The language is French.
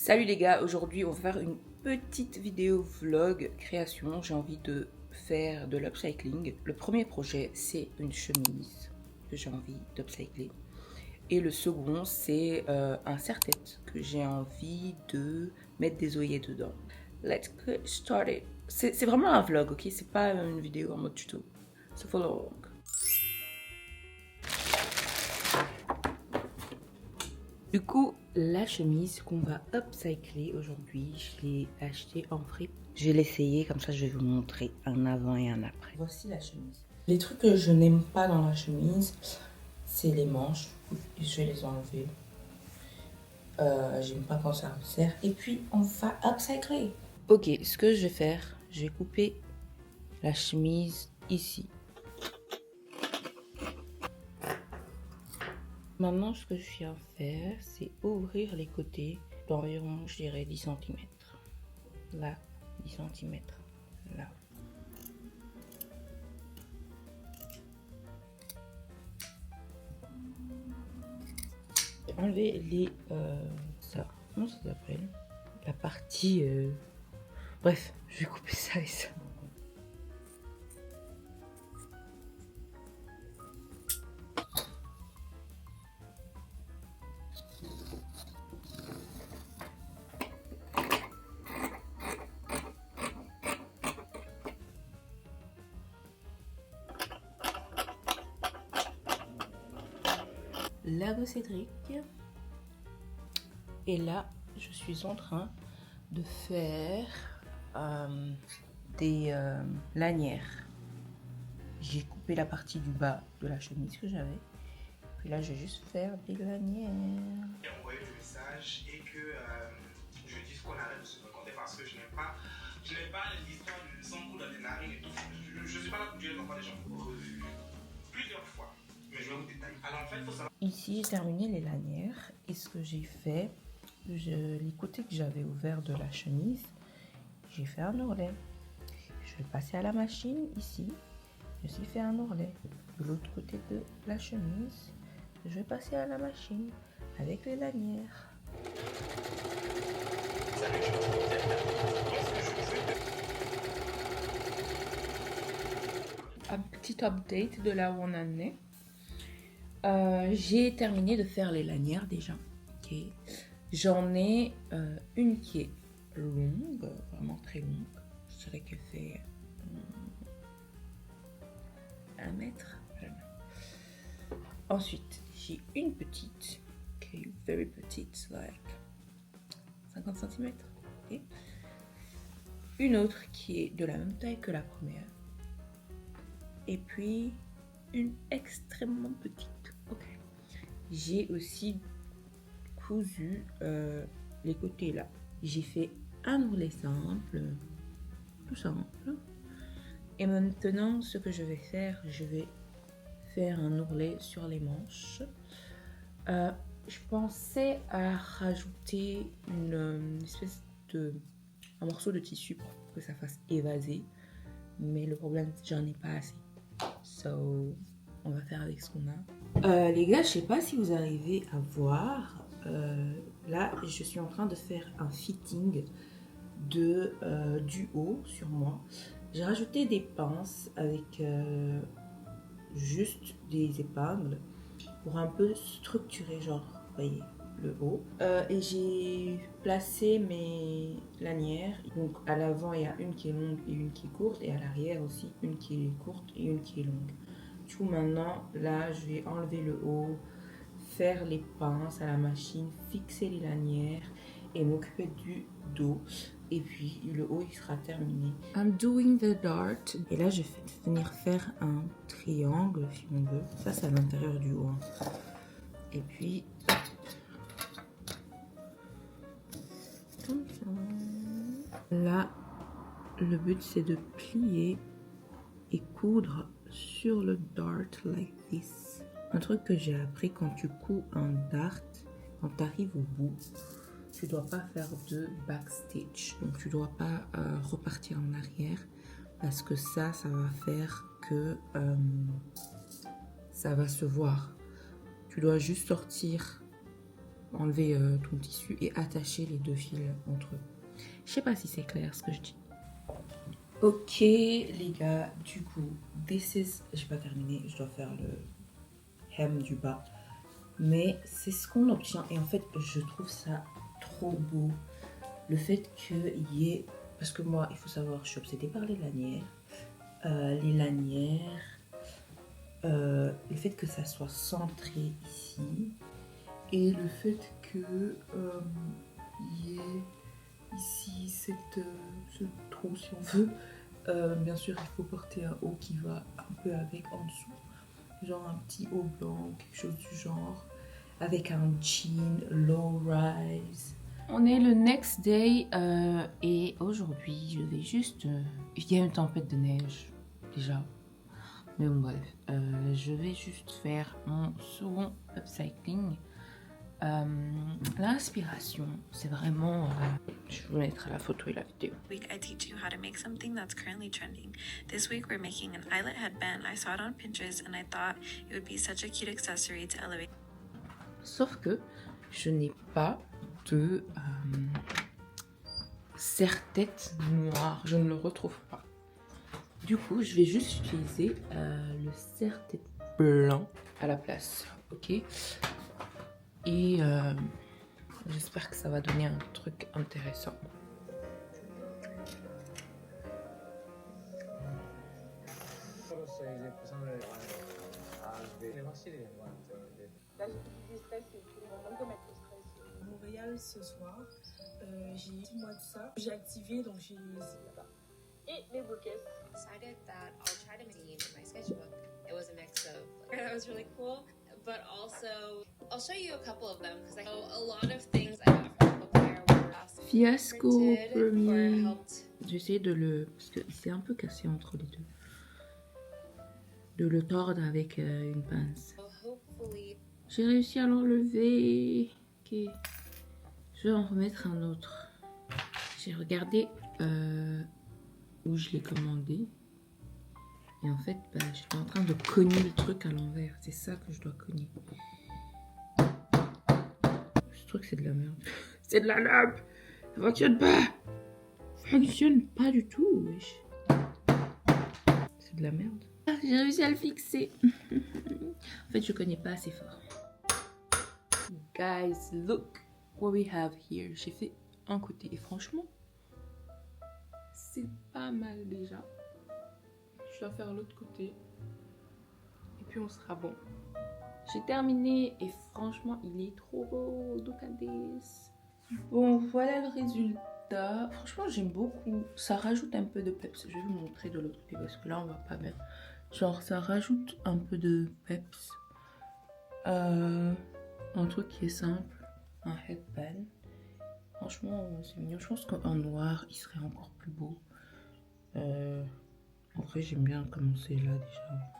Salut les gars, aujourd'hui on va faire une petite vidéo vlog création. J'ai envie de faire de l'upcycling. Le premier projet c'est une chemise que j'ai envie d'upcycler. Et le second c'est un serre-tête que j'ai envie de mettre des œillets dedans. Let's get started. C'est vraiment un vlog, ok? C'est pas une vidéo en mode tuto. So follow along. Du coup, la chemise qu'on va upcycler aujourd'hui, je l'ai achetée en fripe. Je vais l'essayer, comme ça je vais vous montrer un avant et un après. Voici la chemise. Les trucs que je n'aime pas dans la chemise, c'est les manches. Je vais les enlever. J'aime pas quand ça me serre. Et puis, on va upcycler. Ok, ce que je vais faire, je vais couper la chemise ici. Maintenant, ce que je viens faire, c'est ouvrir les côtés d'environ, je dirais, 10 cm. Là, 10 cm. Là. Enlever les... ça, comment ça s'appelle? La partie... Bref, je vais couper ça et ça. Lago Cédric. Et là, je suis en train de faire des lanières. J'ai coupé la partie du bas de la chemise que j'avais. Puis là, je vais juste faire des lanières. J'ai envoyé le message et que je dise qu'on arrête de se raconter parce que je n'aime pas l'histoire du sang coule dans les narines et tout. Je ne suis pas là pour tuer les enfants des gens. Revu plusieurs fois, mais je vais vous détailler. Alors en fait, il faut savoir. Ici, j'ai terminé les lanières. Et ce que j'ai fait, les côtés que j'avais ouverts de la chemise, j'ai fait un ourlet. Je vais passer à la machine ici. Je suis fait un ourlet. De l'autre côté de la chemise, je vais passer à la machine avec les lanières. Un petit update de là où on en est. J'ai terminé de faire les lanières déjà. Okay. J'en ai une qui est longue, vraiment très longue. Je dirais qu'elle fait 1 mètre. Ensuite, j'ai une petite, okay, very petite, like 50 cm. Okay. Une autre qui est de la même taille que la première. Et puis, une extrêmement petite. Okay. J'ai aussi cousu les côtés là. J'ai fait un ourlet simple, tout simple. Et maintenant, ce que je vais faire, je vais faire un ourlet sur les manches. Je pensais à rajouter une espèce de un morceau de tissu pour que ça fasse évaser, mais le problème c'est que j'en ai pas assez. So, on va faire avec ce qu'on a. Les gars, je sais pas si vous arrivez à voir. Là, je suis en train de faire un fitting du haut sur moi. J'ai rajouté des pinces avec juste des épingles pour un peu structurer, genre, vous voyez, le haut. Et j'ai placé mes lanières. Donc à l'avant, il y a une qui est longue et une qui est courte. Et à l'arrière aussi, une qui est courte et une qui est longue. Du coup, maintenant, là, je vais enlever le haut, faire les pinces à la machine, fixer les lanières et m'occuper du dos. Et puis le haut il sera terminé. I'm doing the dart. Et là je vais venir faire un triangle si on veut. Ça c'est à l'intérieur du haut. Hein. Et puis là le but c'est de plier et coudre sur le dart like this. Un truc que j'ai appris quand tu couds un dart, quand tu arrives au bout, tu dois pas faire de backstitch, donc tu dois pas repartir en arrière parce que ça va faire que ça va se voir. Tu dois juste sortir enlever ton tissu et attacher les deux fils entre eux. Je sais pas si c'est clair ce que je dis. Ok les gars, du coup, j'ai pas terminé, je dois faire le hem du bas. Mais c'est ce qu'on obtient et en fait je trouve ça trop beau. Le fait qu'il y ait, parce que moi il faut savoir, je suis obsédée par les lanières. Le fait que ça soit centré ici et le fait que il y ait ici ce trou si on veut. Bien sûr il faut porter un haut qui va un peu avec en dessous, genre un petit haut blanc, quelque chose du genre, avec un jean low rise. On est le next day et aujourd'hui je vais juste... il y a une tempête de neige déjà. Mais bon bref, je vais juste faire mon second upcycling. L'inspiration, c'est vraiment... je vais vous mettre la photo et la vidéo. Week I teach you how to make something that's currently trending. This week we're making an eyelet headband. I saw it on Pinterest and I thought it would be such a cute accessory to elevate. Sauf que je n'ai pas de serre-tête noir, je ne le retrouve pas. Du coup, je vais juste utiliser le serre-tête blanc à la place, ok? Et j'espère que ça va donner un truc intéressant. Montréal ce soir, j'ai 6 mois de ça. J'ai activé, donc j'ai essayé là-bas. Et mes bouquets. Decided that I'll try to make in my sketchbook. It was a mix of that was really cool, but also I'll show you a couple of them because I know a lot of things I got from the book fair were Fiasco premier. helped. J'ai essayé de le... parce que c'est un peu cassé entre les deux. De le tordre avec une pince. So hopefully J'ai réussi à l'enlever. Ok. Je vais en remettre un autre. J'ai regardé où je l'ai commandé. Et en fait, bah, je suis en train de cogner le truc à l'envers. C'est ça que je dois cogner. Ce truc, c'est de la merde. C'est de la lampe. Ça fonctionne pas. Ça fonctionne pas du tout, wesh. C'est de la merde. Ah, j'ai réussi à le fixer. En fait, je connais pas assez fort. Guys, look what we have here. J'ai fait un côté et franchement, c'est pas mal déjà. Je dois faire l'autre côté et puis on sera bon. J'ai terminé et franchement, il est trop beau. Look at this. Bon, voilà le résultat. Franchement, j'aime beaucoup. Ça rajoute un peu de peps. Je vais vous montrer de l'autre côté parce que là, on voit pas bien. Genre, ça rajoute un peu de peps. Un truc qui est simple. Un headband. Franchement, c'est mignon. Je pense qu'en noir, il serait encore plus beau. En vrai, j'aime bien commencer là déjà.